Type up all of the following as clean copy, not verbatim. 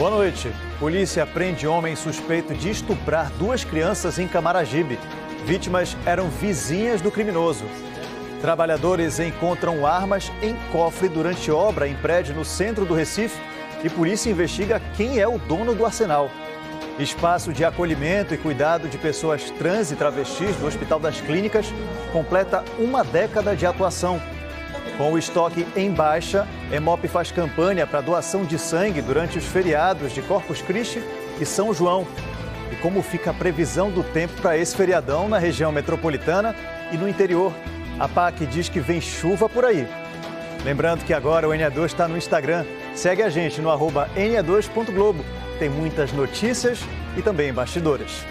Boa noite. Polícia prende homem suspeito de estuprar 2 crianças em Camaragibe. Vítimas eram vizinhas do criminoso. Trabalhadores encontram armas em cofre durante obra em prédio no centro do Recife e polícia investiga quem é o dono do arsenal. Espaço de acolhimento e cuidado de pessoas trans e travestis do Hospital das Clínicas completa 1 década de atuação. Com o estoque em baixa, Hemop faz campanha para doação de sangue durante os feriados de Corpus Christi e São João. E como fica a previsão do tempo para esse feriadão na região metropolitana e no interior? A PAC diz que vem chuva por aí. Lembrando que agora o NE2 está no Instagram. Segue a gente no @ne2.globo. Tem muitas notícias e também bastidores.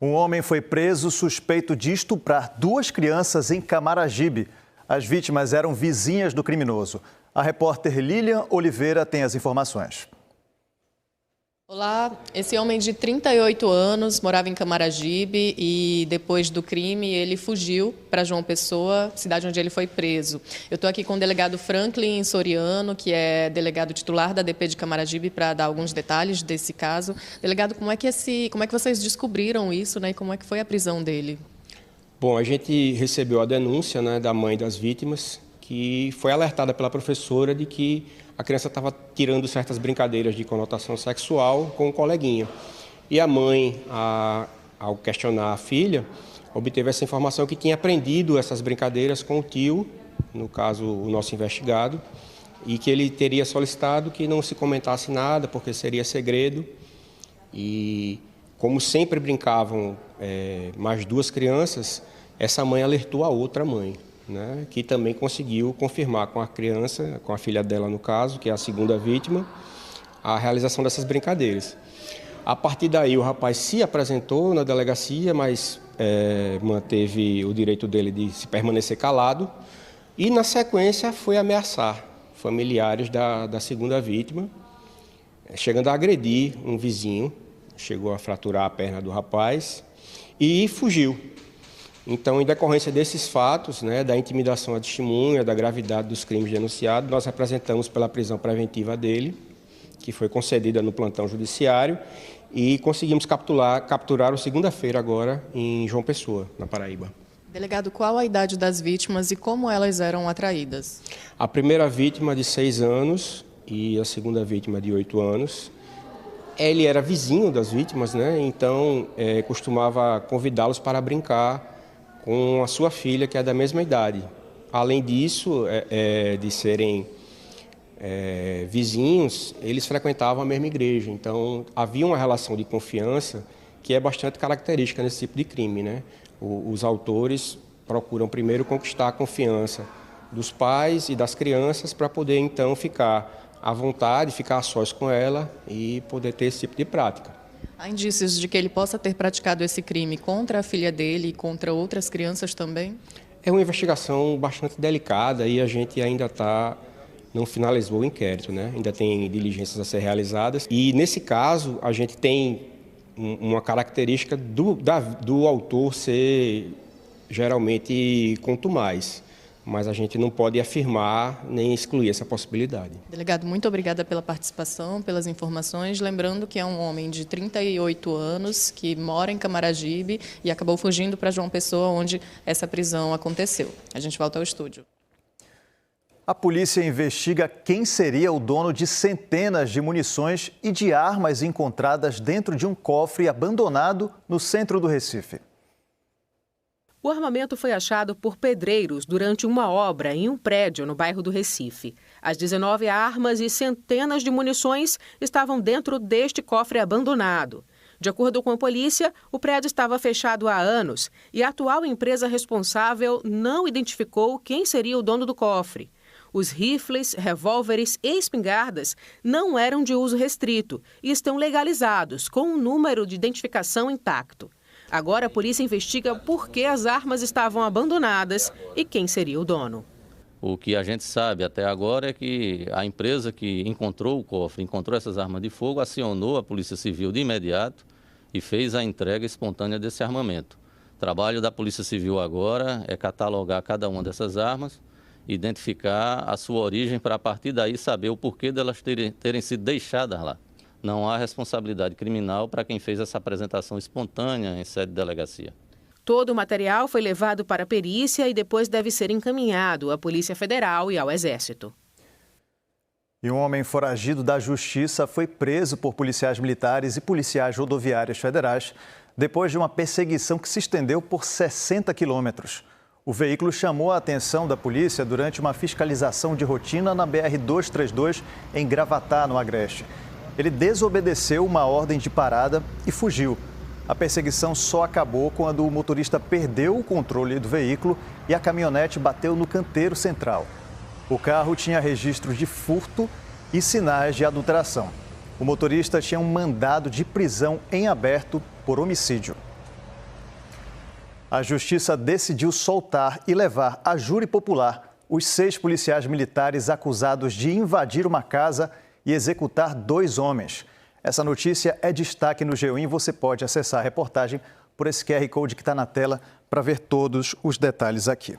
Um homem foi preso suspeito de estuprar 2 crianças em Camaragibe. As vítimas eram vizinhas do criminoso. A repórter Lilian Oliveira tem as informações. Olá, esse homem de 38 anos morava em Camaragibe e depois do crime ele fugiu para João Pessoa, cidade onde ele foi preso. Eu estou aqui com o delegado Franklin Soriano, que é delegado titular da DP de Camaragibe, para dar alguns detalhes desse caso. Delegado, como é que vocês descobriram isso, né, e como é que foi a prisão dele? Bom, a gente recebeu a denúncia, né, da mãe das vítimas, que foi alertada pela professora de que a criança estava tirando certas brincadeiras de conotação sexual com o coleguinha. E a mãe, ao questionar a filha, obteve essa informação que tinha aprendido essas brincadeiras com o tio, no caso o nosso investigado, e que ele teria solicitado que não se comentasse nada, porque seria segredo. E como sempre brincavam mais 2 crianças, essa mãe alertou a outra mãe, né, que também conseguiu confirmar com a criança, com a filha dela no caso, que é a segunda vítima, a realização dessas brincadeiras. A partir daí o rapaz se apresentou na delegacia, mas manteve o direito dele de se permanecer calado e na sequência foi ameaçar familiares da segunda vítima, chegando a agredir um vizinho, chegou a fraturar a perna do rapaz e fugiu. Então, em decorrência desses fatos, né, da intimidação à testemunha, da gravidade dos crimes denunciados, nós apresentamos pela prisão preventiva dele, que foi concedida no plantão judiciário, e conseguimos capturar segunda-feira agora em João Pessoa, na Paraíba. Delegado, qual a idade das vítimas e como elas eram atraídas? A primeira vítima de 6 anos e a segunda vítima de 8 anos. Ele era vizinho das vítimas, né, então costumava convidá-los para brincar com a sua filha, que é da mesma idade. Além disso, de serem vizinhos, eles frequentavam a mesma igreja. Então, havia uma relação de confiança que é bastante característica nesse tipo de crime, né? Os autores procuram primeiro conquistar a confiança dos pais e das crianças para poder, então, ficar à vontade, ficar a sós com ela e poder ter esse tipo de prática. Há indícios de que ele possa ter praticado esse crime contra a filha dele e contra outras crianças também? É uma investigação bastante delicada e a gente ainda não finalizou o inquérito, né? Ainda tem diligências a ser realizadas. E, nesse caso, a gente tem uma característica do autor ser geralmente contumaz. Mas a gente não pode afirmar nem excluir essa possibilidade. Delegado, muito obrigada pela participação, pelas informações. Lembrando que é um homem de 38 anos que mora em Camaragibe e acabou fugindo para João Pessoa, onde essa prisão aconteceu. A gente volta ao estúdio. A polícia investiga quem seria o dono de centenas de munições e de armas encontradas dentro de um cofre abandonado no centro do Recife. O armamento foi achado por pedreiros durante uma obra em um prédio no bairro do Recife. As 19 armas e centenas de munições estavam dentro deste cofre abandonado. De acordo com a polícia, o prédio estava fechado há anos e a atual empresa responsável não identificou quem seria o dono do cofre. Os rifles, revólveres e espingardas não eram de uso restrito e estão legalizados, com um número de identificação intacto. Agora a polícia investiga por que as armas estavam abandonadas e quem seria o dono. O que a gente sabe até agora é que a empresa que encontrou o cofre, encontrou essas armas de fogo, acionou a Polícia Civil de imediato e fez a entrega espontânea desse armamento. O trabalho da Polícia Civil agora é catalogar cada uma dessas armas, identificar a sua origem para, a partir daí, saber o porquê delas terem sido deixadas lá. Não há responsabilidade criminal para quem fez essa apresentação espontânea em sede de delegacia. Todo o material foi levado para a perícia e depois deve ser encaminhado à Polícia Federal e ao Exército. E um homem foragido da Justiça foi preso por policiais militares e policiais rodoviários federais depois de uma perseguição que se estendeu por 60 quilômetros. O veículo chamou a atenção da polícia durante uma fiscalização de rotina na BR-232 em Gravatá, no Agreste. Ele desobedeceu uma ordem de parada e fugiu. A perseguição só acabou quando o motorista perdeu o controle do veículo e a caminhonete bateu no canteiro central. O carro tinha registro de furto e sinais de adulteração. O motorista tinha um mandado de prisão em aberto por homicídio. A Justiça decidiu soltar e levar a júri popular os 6 policiais militares acusados de invadir uma casa e executar 2 homens. Essa notícia é destaque no G1 e você pode acessar a reportagem por esse QR Code que está na tela para ver todos os detalhes aqui.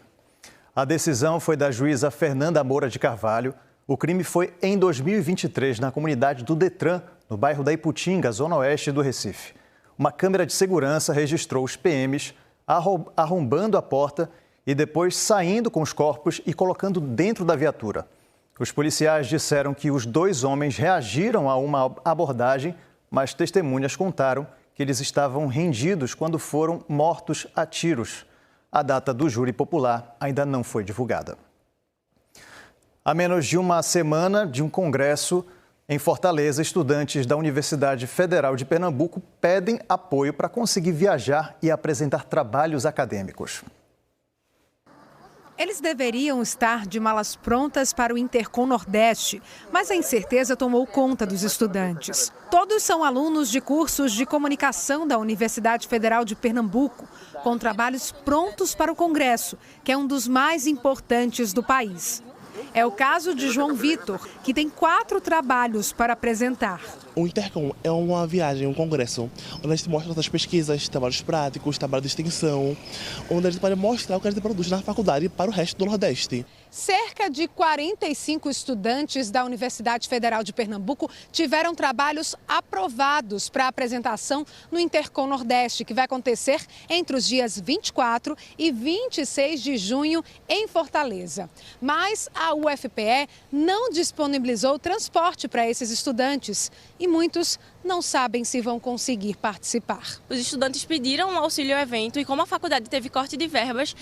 A decisão foi da juíza Fernanda Moura de Carvalho. O crime foi em 2023 na comunidade do Detran, no bairro da Iputinga, zona oeste do Recife. Uma câmera de segurança registrou os PMs arrombando a porta e depois saindo com os corpos e colocando dentro da viatura. Os policiais disseram que os 2 homens reagiram a uma abordagem, mas testemunhas contaram que eles estavam rendidos quando foram mortos a tiros. A data do júri popular ainda não foi divulgada. A menos de uma semana de um congresso em Fortaleza, estudantes da Universidade Federal de Pernambuco pedem apoio para conseguir viajar e apresentar trabalhos acadêmicos. Eles deveriam estar de malas prontas para o Intercom Nordeste, mas a incerteza tomou conta dos estudantes. Todos são alunos de cursos de comunicação da Universidade Federal de Pernambuco, com trabalhos prontos para o Congresso, que é um dos mais importantes do país. É o caso de João Vitor, que tem 4 trabalhos para apresentar. O Intercom é uma viagem, um congresso, onde a gente mostra nossas pesquisas, trabalhos práticos, trabalhos de extensão, onde a gente pode mostrar o que a gente produz na faculdade para o resto do Nordeste. Cerca de 45 estudantes da Universidade Federal de Pernambuco tiveram trabalhos aprovados para apresentação no Intercom Nordeste, que vai acontecer entre os dias 24 e 26 de junho em Fortaleza. Mas a UFPE não disponibilizou transporte para esses estudantes e muitos não sabem se vão conseguir participar. Os estudantes pediram um auxílio ao evento e como a faculdade teve corte de verbas,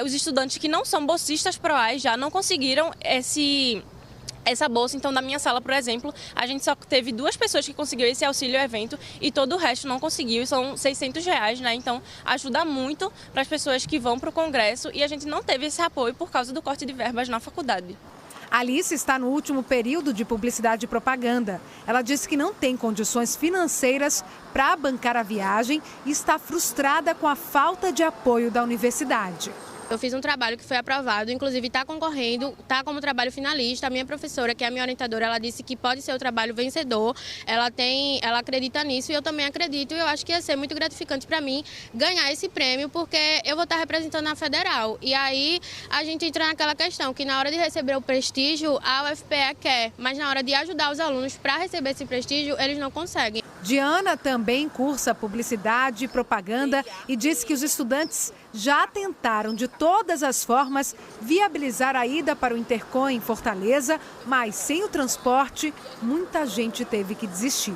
os estudantes que não são bolsistas PROAS já não conseguiram essa bolsa. Então, na minha sala, por exemplo, a gente só teve 2 pessoas que conseguiram esse auxílio ao evento e todo o resto não conseguiu. São R$600, né? Então, ajuda muito para as pessoas que vão para o congresso e a gente não teve esse apoio por causa do corte de verbas na faculdade. Alice está no último período de publicidade e propaganda. Ela disse que não tem condições financeiras para bancar a viagem e está frustrada com a falta de apoio da universidade. Eu fiz um trabalho que foi aprovado, inclusive está concorrendo, está como trabalho finalista. A minha professora, que é a minha orientadora, ela disse que pode ser o trabalho vencedor. Ela acredita nisso e eu também acredito. E eu acho que ia ser muito gratificante para mim ganhar esse prêmio, porque eu vou estar representando a Federal. E aí a gente entra naquela questão que na hora de receber o prestígio, a UFPE quer, mas na hora de ajudar os alunos para receber esse prestígio, eles não conseguem. Diana também cursa publicidade e propaganda e diz que os estudantes já tentaram de todas as formas viabilizar a ida para o Intercom em Fortaleza, mas sem o transporte, muita gente teve que desistir.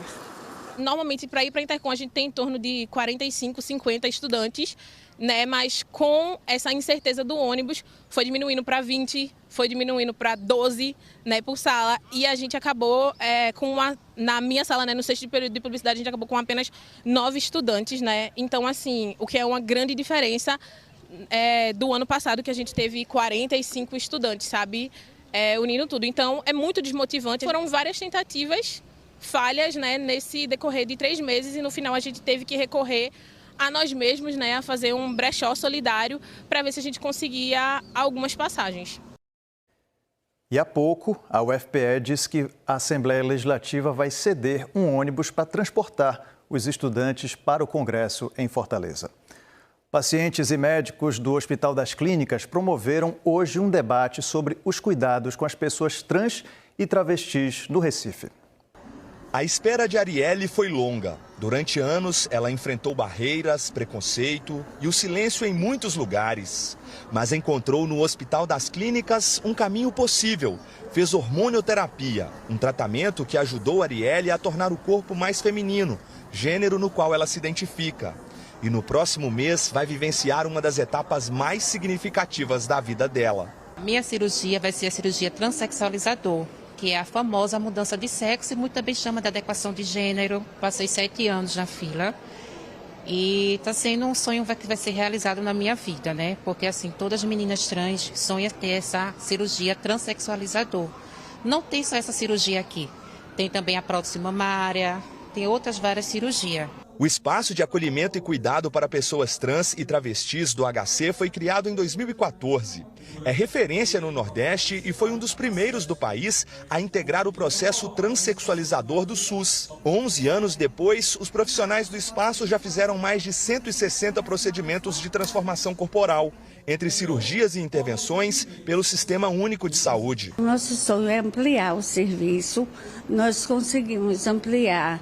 Normalmente, para ir para a Intercom, a gente tem em torno de 45, 50 estudantes, né? Mas com essa incerteza do ônibus, foi diminuindo para 20, foi diminuindo para 12, né, por sala. E a gente acabou na minha sala, né, no 6º período de publicidade, a gente acabou com apenas 9 estudantes, né? Então, assim, o que é uma grande diferença do ano passado, que a gente teve 45 estudantes, sabe? Unindo tudo. Então, é muito desmotivante. Foram várias tentativas, falhas, né, nesse decorrer de 3 meses e no final a gente teve que recorrer a nós mesmos, né, a fazer um brechó solidário para ver se a gente conseguia algumas passagens. E há pouco, a UFPE disse que a Assembleia Legislativa vai ceder um ônibus para transportar os estudantes para o Congresso em Fortaleza. Pacientes e médicos do Hospital das Clínicas promoveram hoje um debate sobre os cuidados com as pessoas trans e travestis no Recife. A espera de Arielle foi longa. Durante anos, ela enfrentou barreiras, preconceito e o silêncio em muitos lugares. Mas encontrou no Hospital das Clínicas um caminho possível. Fez hormonioterapia, um tratamento que ajudou Arielle a tornar o corpo mais feminino, gênero no qual ela se identifica. E no próximo mês vai vivenciar uma das etapas mais significativas da vida dela. Minha cirurgia vai ser a cirurgia transexualizador, que é a famosa mudança de sexo e muito também chama de adequação de gênero. Passei 7 anos na fila e está sendo um sonho que vai ser realizado na minha vida, né? Porque assim, todas as meninas trans sonham ter essa cirurgia transexualizador. Não tem só essa cirurgia aqui, tem também a prótese mamária, tem outras várias cirurgias. O Espaço de Acolhimento e Cuidado para Pessoas Trans e Travestis do HC foi criado em 2014. É referência no Nordeste e foi um dos primeiros do país a integrar o processo transexualizador do SUS. 11 anos depois, os profissionais do espaço já fizeram mais de 160 procedimentos de transformação corporal, entre cirurgias e intervenções pelo Sistema Único de Saúde. Nosso sonho é ampliar o serviço. Nós conseguimos ampliar,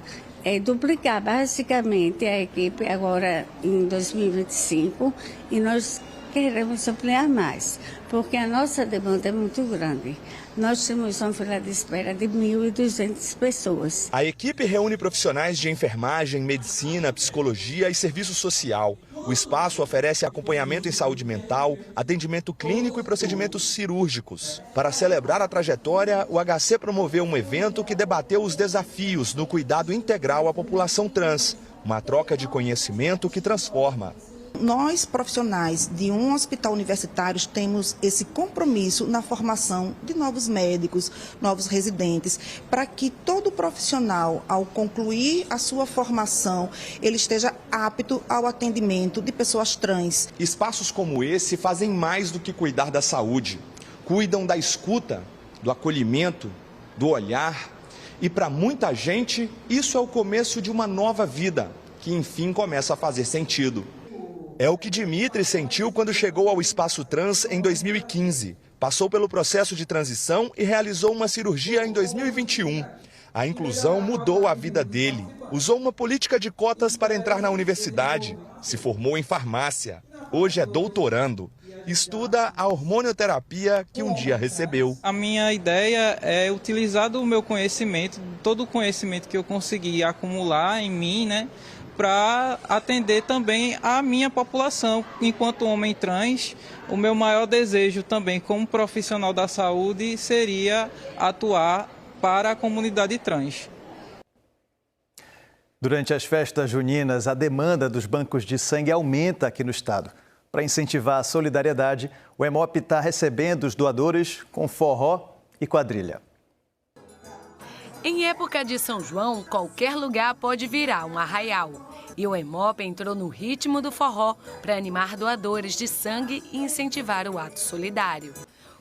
duplicar basicamente a equipe agora em 2025 e nós queremos ampliar mais, porque a nossa demanda é muito grande. Nós temos uma fila de espera de 1.200 pessoas. A equipe reúne profissionais de enfermagem, medicina, psicologia e serviço social. O espaço oferece acompanhamento em saúde mental, atendimento clínico e procedimentos cirúrgicos. Para celebrar a trajetória, o HC promoveu um evento que debateu os desafios no cuidado integral à população trans, uma troca de conhecimento que transforma. Nós, profissionais de um hospital universitário, temos esse compromisso na formação de novos médicos, novos residentes, para que todo profissional, ao concluir a sua formação, ele esteja apto ao atendimento de pessoas trans. Espaços como esse fazem mais do que cuidar da saúde. Cuidam da escuta, do acolhimento, do olhar. E para muita gente, isso é o começo de uma nova vida, que enfim começa a fazer sentido. É o que Dimitri sentiu quando chegou ao Espaço Trans em 2015. Passou pelo processo de transição e realizou uma cirurgia em 2021. A inclusão mudou a vida dele. Usou uma política de cotas para entrar na universidade. Se formou em farmácia. Hoje é doutorando. Estuda a hormonioterapia que um dia recebeu. A minha ideia é utilizar do meu conhecimento, todo o conhecimento que eu consegui acumular em mim, né? Para atender também a minha população. Enquanto homem trans, o meu maior desejo também como profissional da saúde seria atuar para a comunidade trans. Durante as festas juninas, a demanda dos bancos de sangue aumenta aqui no estado. Para incentivar a solidariedade, o Hemop está recebendo os doadores com forró e quadrilha. Em época de São João, qualquer lugar pode virar um arraial. E o Hemop entrou no ritmo do forró para animar doadores de sangue e incentivar o ato solidário.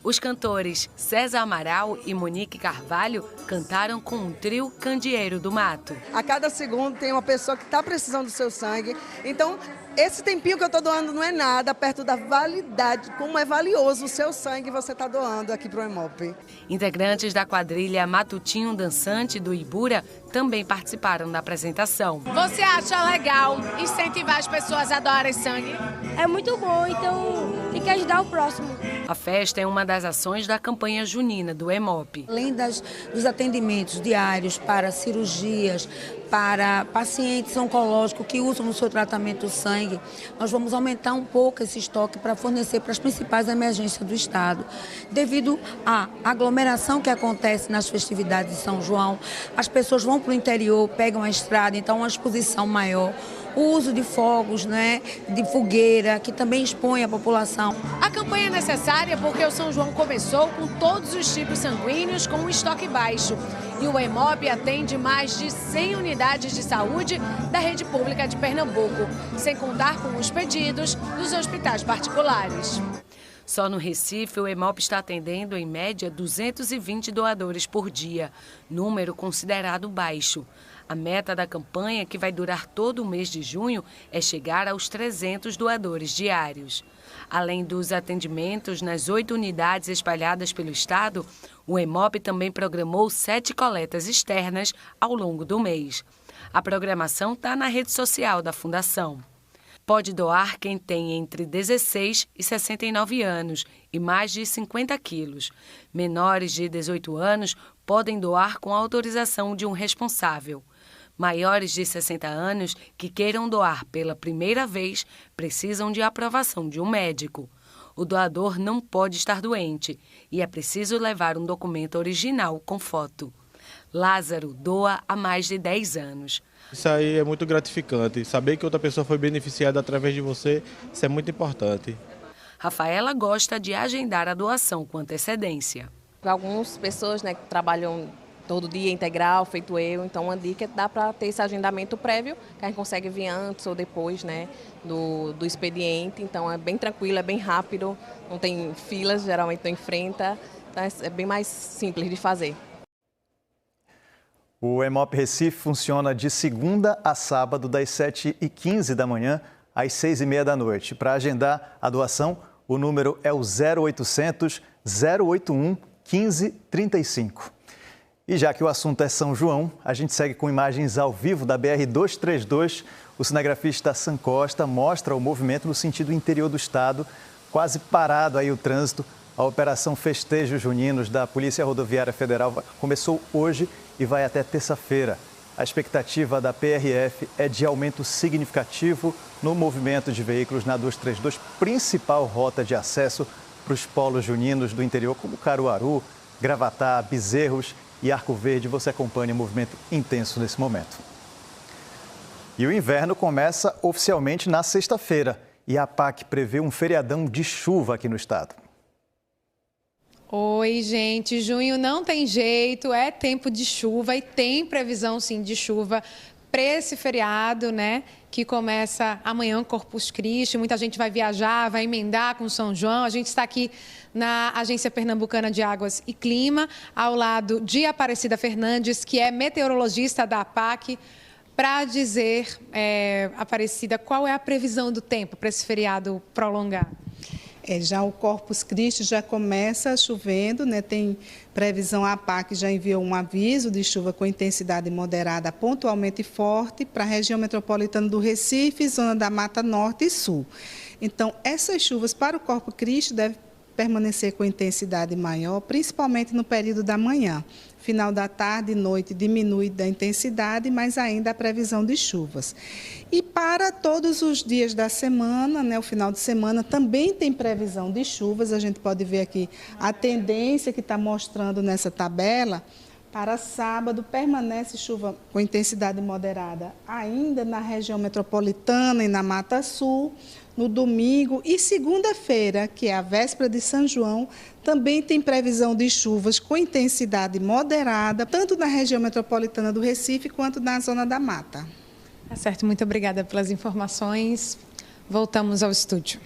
Os cantores César Amaral e Monique Carvalho cantaram com um trio Candeeiro do Mato. A cada segundo tem uma pessoa que está precisando do seu sangue. Então, esse tempinho que eu estou doando não é nada perto da validade, como é valioso o seu sangue você está doando aqui para o Hemop. Integrantes da quadrilha Matutinho Dançante do Ibura também participaram da apresentação. Você acha legal incentivar as pessoas a doarem sangue? É muito bom, então tem que ajudar o próximo. A festa é uma das ações da campanha junina do Hemop. Além dos atendimentos diários para cirurgias, para pacientes oncológicos que usam no seu tratamento o sangue, nós vamos aumentar um pouco esse estoque para fornecer para as principais emergências do estado. Devido à aglomeração que acontece nas festividades de São João, as pessoas vão para o interior, pegam a estrada, então uma exposição maior. O uso de fogos, né, de fogueira, que também expõe a população. A campanha é necessária porque o São João começou com todos os tipos sanguíneos com um estoque baixo. E o Hemop atende mais de 100 unidades de saúde da rede pública de Pernambuco, sem contar com os pedidos dos hospitais particulares. Só no Recife, o Hemop está atendendo, em média, 220 doadores por dia, número considerado baixo. A meta da campanha, que vai durar todo o mês de junho, é chegar aos 300 doadores diários. Além dos atendimentos nas 8 unidades espalhadas pelo estado, o Hemop também programou 7 coletas externas ao longo do mês. A programação está na rede social da Fundação. Pode doar quem tem entre 16 e 69 anos e mais de 50 quilos. Menores de 18 anos podem doar com autorização de um responsável. Maiores de 60 anos que queiram doar pela primeira vez precisam de aprovação de um médico. O doador não pode estar doente e é preciso levar um documento original com foto. Lázaro doa há mais de 10 anos. Isso aí é muito gratificante. Saber que outra pessoa foi beneficiada através de você, isso é muito importante. Rafaela gosta de agendar a doação com antecedência. Algumas pessoas, que trabalham todo dia integral, feito eu, então uma dica é que dá para ter esse agendamento prévio, que a gente consegue vir antes ou depois do expediente, então é bem tranquilo, é bem rápido, não tem filas, geralmente não enfrenta, então é bem mais simples de fazer. O Hemop Recife funciona de segunda a sábado, das 7h15 da manhã às 6h30 da noite. Para agendar a doação, o número é o 0800 081 1535. E já que o assunto é São João, a gente segue com imagens ao vivo da BR-232. O cinegrafista Sam Costa mostra o movimento no sentido interior do estado, quase parado aí o trânsito. A Operação Festejos Juninos da Polícia Rodoviária Federal começou hoje e vai até terça-feira. A expectativa da PRF é de aumento significativo no movimento de veículos na 232, principal rota de acesso para os polos juninos do interior, como Caruaru, Gravatá, Bezerros e Arco Verde. Você acompanha um movimento intenso nesse momento. E o inverno começa oficialmente na sexta-feira e a APAC prevê um feriadão de chuva aqui no estado. Oi, gente. Junho não tem jeito, é tempo de chuva e tem previsão, sim, de chuva para esse feriado, que começa amanhã, Corpus Christi. Muita gente vai viajar, vai emendar com São João. A gente está aqui na Agência Pernambucana de Águas e Clima, ao lado de Aparecida Fernandes, que é meteorologista da APAC, para dizer, Aparecida, qual é a previsão do tempo para esse feriado prolongado? Já o Corpus Christi já começa chovendo, tem previsão, a APAC já enviou um aviso de chuva com intensidade moderada pontualmente forte para a região metropolitana do Recife, zona da Mata Norte e Sul. Então, essas chuvas para o Corpus Christi devem permanecer com intensidade maior, principalmente no período da manhã. Final da tarde e noite diminui da intensidade, mas ainda a previsão de chuvas. E para todos os dias da semana, o final de semana, também tem previsão de chuvas. A gente pode ver aqui a tendência que está mostrando nessa tabela. Para sábado, permanece chuva com intensidade moderada ainda na região metropolitana e na Mata Sul. No domingo e segunda-feira, que é a véspera de São João, também tem previsão de chuvas com intensidade moderada, tanto na região metropolitana do Recife quanto na zona da Mata. Tá certo, muito obrigada pelas informações. Voltamos ao estúdio.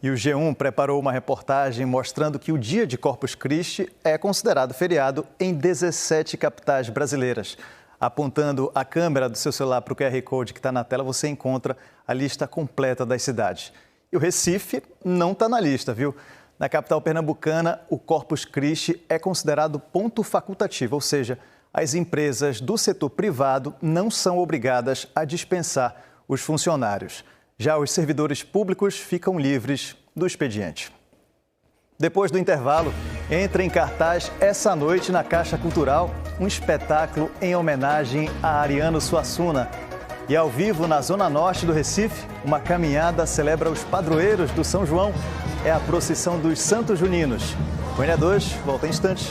E o G1 preparou uma reportagem mostrando que o dia de Corpus Christi é considerado feriado em 17 capitais brasileiras. Apontando a câmera do seu celular para o QR Code que está na tela, você encontra a lista completa das cidades. E o Recife não está na lista, viu? Na capital pernambucana, o Corpus Christi é considerado ponto facultativo, ou seja, as empresas do setor privado não são obrigadas a dispensar os funcionários. Já os servidores públicos ficam livres do expediente. Depois do intervalo, entra em cartaz essa noite na Caixa Cultural um espetáculo em homenagem a Ariano Suassuna. E ao vivo na Zona Norte do Recife, uma caminhada celebra os padroeiros do São João. É a procissão dos Santos Juninos. Goiânia 2, volta em instantes.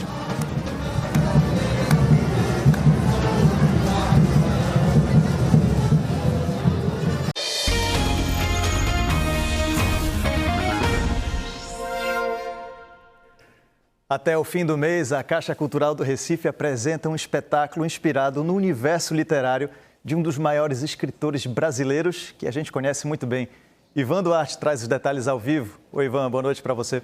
Até o fim do mês, a Caixa Cultural do Recife apresenta um espetáculo inspirado no universo literário de um dos maiores escritores brasileiros que a gente conhece muito bem. Ivan Duarte traz os detalhes ao vivo. Oi, Ivan, boa noite para você.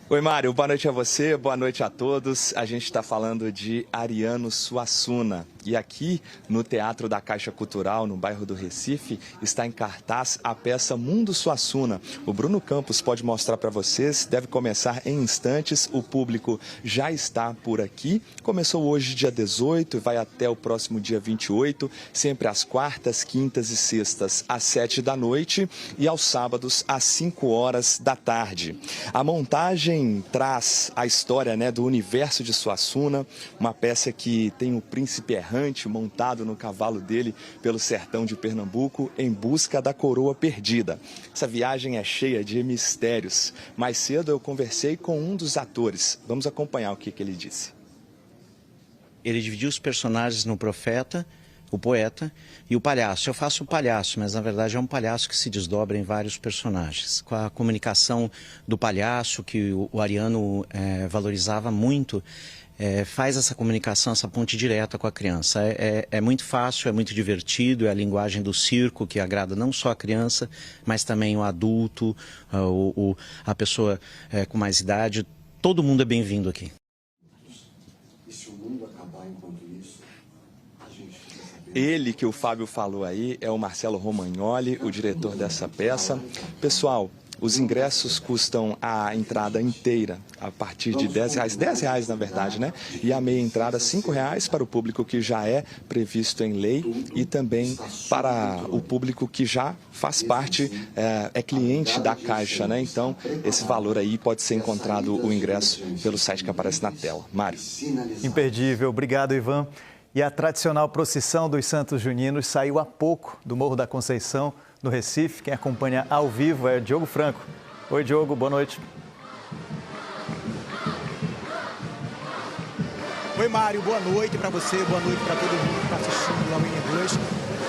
Oi, Mário, boa noite a você, boa noite a todos. A gente está falando de Ariano Suassuna. E aqui no Teatro da Caixa Cultural, no bairro do Recife, está em cartaz a peça Mundo Suassuna. O Bruno Campos pode mostrar para vocês, deve começar em instantes. O público já está por aqui. Começou hoje, dia 18, e vai até o próximo dia 28, sempre às quartas, quintas e sextas, às 7 da noite e aos sábados, às 5 horas da tarde. A montagem traz a história, do universo de Suassuna, uma peça que tem o príncipe errante montado no cavalo dele pelo sertão de Pernambuco em busca da coroa perdida. Essa viagem é cheia de mistérios. Mais cedo eu conversei com um dos atores. Vamos acompanhar o que ele disse. Ele dividiu os personagens no profeta, o poeta e o palhaço. Eu faço o palhaço, mas na verdade é um palhaço que se desdobra em vários personagens. Com a comunicação do palhaço, que o Ariano valorizava muito, faz essa comunicação, essa ponte direta com a criança. É muito fácil, é muito divertido, é a linguagem do circo que agrada não só a criança, mas também o adulto, a pessoa com mais idade. Todo mundo é bem-vindo aqui. E se o mundo acabar enquanto isso, a gente fica sabendo. Ele que o Fábio falou aí é o Marcelo Romagnoli, o diretor dessa peça. Pessoal, os ingressos custam a entrada inteira a partir de R$10, R$10 na verdade, E a meia entrada R$5 para o público que já é previsto em lei e também para o público que já faz parte, é cliente da Caixa, Então, esse valor aí pode ser encontrado o ingresso pelo site que aparece na tela. Mário. Imperdível. Obrigado, Ivan. E a tradicional procissão dos Santos Juninos saiu há pouco do Morro da Conceição, no Recife. Quem acompanha ao vivo é Diogo Franco. Oi, Diogo, boa noite. Oi, Mário, boa noite para você, boa noite para todo mundo que está assistindo ao NE2.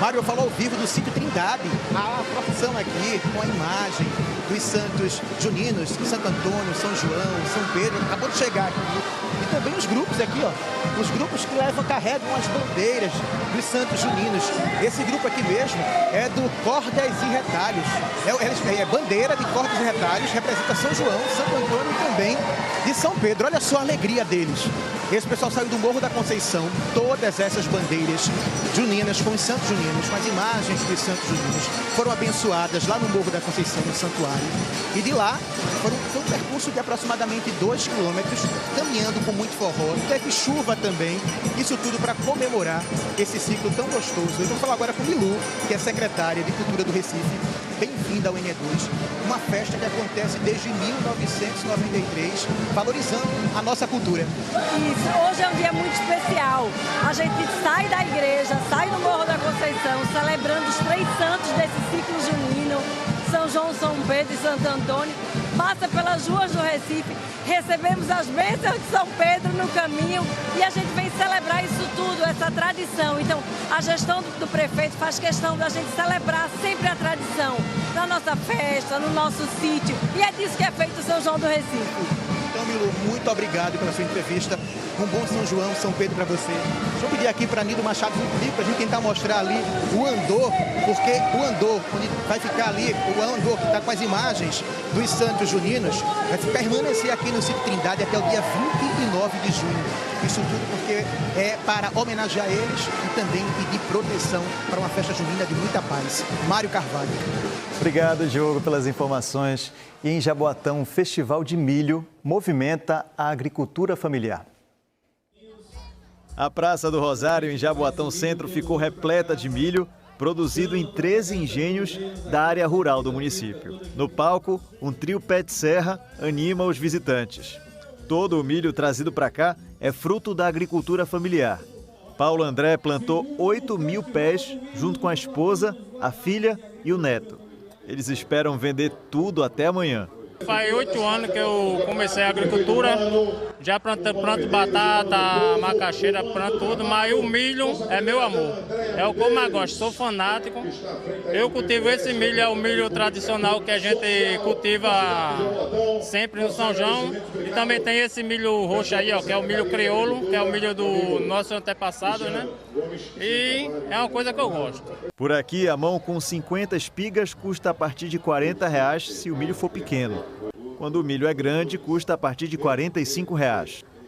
Mário, eu falo ao vivo do sítio Trindade, a procissão aqui com a imagem dos Santos Juninos, Santo Antônio, São João, São Pedro, acabou de chegar aqui. E também os grupos aqui, os grupos que carregam as bandeiras dos Santos Juninos. Esse grupo aqui mesmo é do Cordas e Retalhos. É bandeira de Cordas e Retalhos, representa São João, Santo Antônio e também de São Pedro. Olha só a alegria deles. Esse pessoal saiu do Morro da Conceição, todas essas bandeiras juninas com os Santos Juninos, com as imagens dos Santos Juninos, foram abençoadas lá no Morro da Conceição, no santuário. E de lá, foi um percurso de aproximadamente 2 quilômetros, caminhando com muito forró. Teve chuva também, isso tudo para comemorar esse ciclo tão gostoso. Eu vou falar agora com Milu, que é secretária de Cultura do Recife. Bem-vinda ao NE2, uma festa que acontece desde 1993, valorizando a nossa cultura. Isso, hoje é um dia muito especial. A gente sai da igreja, sai do Morro da Conceição, celebrando os 3 santos desse ciclo junino, São João, São Pedro e Santo Antônio, passa pelas ruas do Recife, recebemos as bênçãos de São Pedro no caminho e a gente vem celebrar isso tudo, essa tradição. Então, a gestão do prefeito faz questão da gente celebrar sempre a tradição na nossa festa, no nosso sítio, e é disso que é feito o São João do Recife. Então, Milu, muito obrigado pela sua entrevista. Um bom São João, São Pedro para você. Deixa eu pedir aqui para Nido Machado para a gente tentar mostrar ali o andor, porque o andor, onde vai ficar ali, o andor que está com as imagens dos Santos Juninos, vai permanecer aqui no sítio Trindade até o dia 29 de junho. Isso tudo porque é para homenagear eles e também pedir proteção para uma festa junina de muita paz. Mário Carvalho. Obrigado, Diogo, pelas informações. E em Jaboatão, um festival de milho movimenta a agricultura familiar. A Praça do Rosário, em Jaboatão Centro, ficou repleta de milho, produzido em 13 engenhos da área rural do município. No palco, um trio pé de serra anima os visitantes. Todo o milho trazido para cá é fruto da agricultura familiar. Paulo André plantou 8.000 pés junto com a esposa, a filha e o neto. Eles esperam vender tudo até amanhã. Faz 8 anos que eu comecei a agricultura, já planto batata, macaxeira, planto tudo, mas o milho é meu amor. É o que eu mais gosto, sou fanático. Eu cultivo esse milho, é o milho tradicional que a gente cultiva sempre no São João. E também tem esse milho roxo aí, ó, que é o milho crioulo, que é o milho do nosso antepassado, né? E é uma coisa que eu gosto. Por aqui, a mão com 50 espigas custa a partir de R$ 40 se o milho for pequeno. Quando o milho é grande, custa a partir de R$ 45.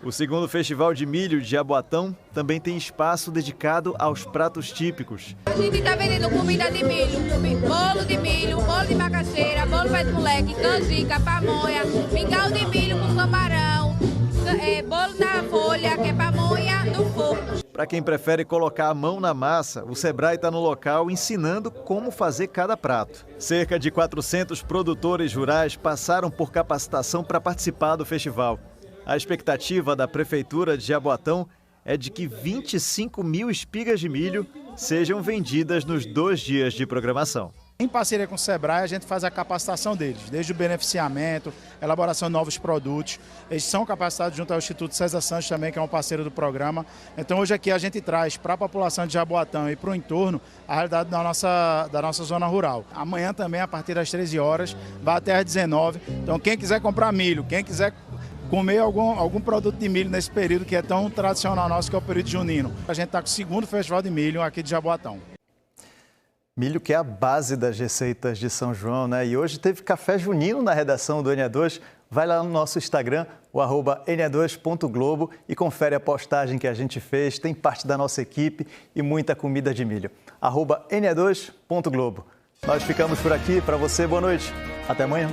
O segundo Festival de Milho de Jaboatão também tem espaço dedicado aos pratos típicos. A gente está vendendo comida de milho, bolo de milho, bolo de macaxeira, bolo pé de moleque, canjica, pamonha, mingau de milho com camarão, bolo na folha, que é pamonha no forno. Para quem prefere colocar a mão na massa, o Sebrae está no local ensinando como fazer cada prato. Cerca de 400 produtores rurais passaram por capacitação para participar do festival. A expectativa da Prefeitura de Jaboatão é de que 25 mil espigas de milho sejam vendidas nos 2 dias de programação. Em parceria com o Sebrae, a gente faz a capacitação deles, desde o beneficiamento, elaboração de novos produtos. Eles são capacitados junto ao Instituto César Santos também, que é um parceiro do programa. Então hoje aqui a gente traz para a população de Jaboatão e para o entorno a realidade da nossa zona rural. Amanhã também, a partir das 13 horas, vai até às 19. Então quem quiser comprar milho, quem quiser comer algum produto de milho nesse período que é tão tradicional nosso, que é o período junino. A gente está com o segundo Festival de Milho aqui de Jaboatão. Milho que é a base das receitas de São João, né? E hoje teve café junino na redação do NE2. Vai lá no nosso Instagram, o @ne2.globo, e confere a postagem que a gente fez. Tem parte da nossa equipe e muita comida de milho. @ne2.globo. Nós ficamos por aqui. Para você, boa noite. Até amanhã.